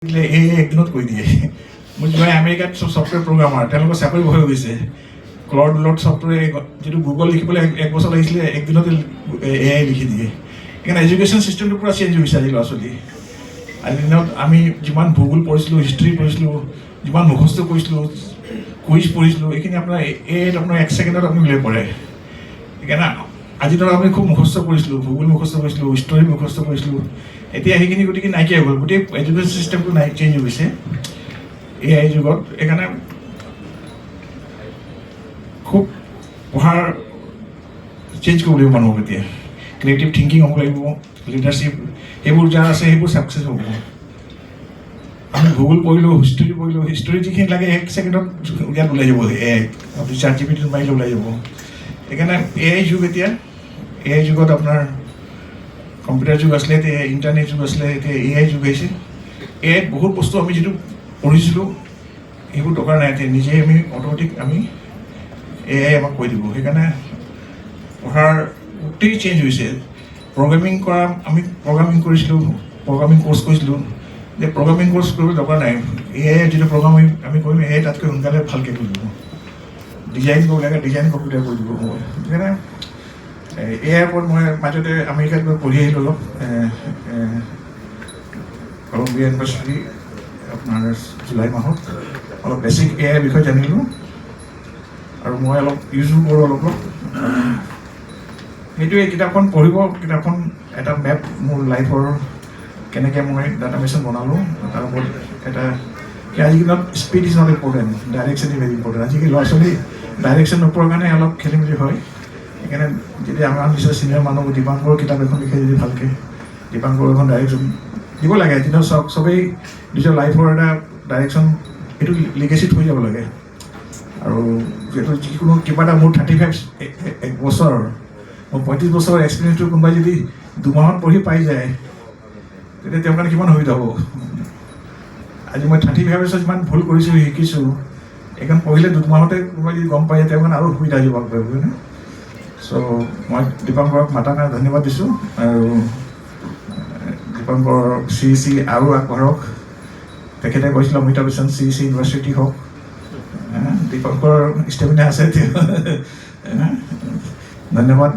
একদিনত কৈ দিয়ে মোৰ যোৱা আমেৰিকাত ছফ্টৱেৰ প্ৰগ্ৰামাৰ তেওঁলোকৰ চাকৰি হৈ গৈছে ক্লড ছফ্টৱেৰ যিটো গুগল লিখিবলৈ এক বছৰ লাগিছিলে একদিনতে এআই লিখি দিয়ে সেইকাৰণে এডুকেশ্যন চিষ্টেমটো পূৰা চেঞ্জ হৈছে আজি ল'ৰা ছোৱালী আজিৰ দিনত আমি যিমান ভূগোল পঢ়িছিলোঁ হিষ্ট্ৰী পঢ়িছিলোঁ যিমান মুখস্থ কৰিছিলোঁ কুইজ পঢ়িছিলোঁ এইখিনি আপোনাৰ আপোনাৰ এক ছেকেণ্ডত আপুনি উলিয়াই পৰে সেইকাৰণে আজিৰ দিনত আমি খুব মুখস্থ কৰিছিলোঁ ভূগোল মুখস্থ কৰিছিলোঁ হিষ্টৰী মুখস্থ কৰিছিলোঁ এতিয়া সেইখিনি গতিকে নাইকিয়া হৈ গ'ল গোটেই এডুকেশ্যন চিষ্টেমটো চেঞ্জ হৈছে এআই যুগত সেইকাৰণে খুব পঢ়াৰ চেঞ্জ কৰিব লাগিব মানুহক এতিয়া ক্ৰিয়েটিভ থিংকিং হ'ব লাগিব লিডাৰশ্বিপ সেইবোৰ যাৰ আছে সেইবোৰ ছাকচেছ হ'ব আমি ভূগোল পঢ়িলোঁ হিষ্টৰী যিখিনি লাগে এক ছেকেণ্ডত ইয়াত ওলাই যাব এআই ChatGPT মাৰিলে ওলাই যাব সেইকাৰণে এআই যুগ এতিয়া এআই যুগত আপোনাৰ কম্পিউটাৰ যুগ আছিলে এতিয়া ইণ্টাৰনেট যুগ আছিলে এতিয়া এআই যুগ আহিছে এআইত বহুত বস্তু আমি যিটো পঢ়িছিলোঁ সেইবোৰ দৰকাৰ নাই এতিয়া নিজে আমি অট'মেটিক আমি এআই আমাক কৈ দিব সেইকাৰণে পঢ়াৰ গোটেই চেঞ্জ হৈছে প্ৰগ্ৰেমিং কৰা আমি প্ৰগ্ৰামিং কৰিছিলোঁ প্ৰগ্ৰামিং কৰ্চ কৰিছিলোঁ যে প্ৰগ্ৰামিং কৰ্চ কৰিব দৰকাৰ নাই এআই যিটো প্ৰগ্ৰামিং আমি কৰিম এআই তাতকৈ সোনকালে ভালকৈ কৰি দিব ডিজাইন কৰিব লাগে ডিজাইন কম্পিউটাৰ কৰি দিব সেইকাৰণে এআইৰ ওপৰত মই মাজতে আমেৰিকাত গৈ পঢ়ি আহিলোঁ অলপ কলম্বিয়া ইউনিভাৰ্চিটি আপোনাৰ জুলাই মাহত অলপ বেছিক এআইৰ বিষয়ে জানিলোঁ আৰু মই অলপ ইউজো কৰোঁ অলপ সেইটোৱে কিতাপখন পঢ়িব কিতাপখন এটা মেপ মোৰ লাইফৰ কেনেকৈ মই ডাটা মেচিন বনালোঁ তাৰ ওপৰত এটা আজিৰ দিনত speed is not important direction is very important আজিকালি ল'ৰা ছোৱালী ডাইৰেকশ্যন নোপোৱাৰ কাৰণে অলপ খেলি মেলি হয় সেইকাৰণে যদি আমাৰ নিশ্চয় চিনিয়ৰ মানুহ দীপাংকৰৰ কিতাপ এখন লিখে যদি ভালকৈ দীপাংকৰ এখন ডাইৰেকশ্যন দিব লাগে যেতিয়া চবেই নিজৰ লাইফৰ এটা ডাইৰেকশ্যন এইটো লিগেচিত হৈ যাব লাগে আৰু যিহেতু যিকোনো কিবা এটা মোৰ 35 এক বছৰ মোৰ 35 বছৰৰ এক্সপিৰিয়েঞ্চটো কোনোবাই যদি দুমাহত পঢ়ি পাই যায় তেতিয়া তেওঁৰ কাৰণে কিমান সুবিধা হ'ব আজি মই 35 বছৰ যিমান ভুল কৰিছোঁ শিকিছোঁ এইখন পঢ়িলে দুমাহতে কোনোবাই যদি গম পাই যায় তেওঁৰ কাৰণে আৰু সুবিধা দিব পাৰিব হয়নে চ' মই দীপাংকৰক মাতাৰ কাৰণে ধন্যবাদ দিছোঁ আৰু দীপাংকৰ CEC আৰু আগবাঢ়ক তেখেতে কৈছিল অমিতাভ বচ্চন CEC ইউনিভাৰ্চিটি হওক দীপাংকৰ ষ্টেমিনা আছে ধন্যবাদ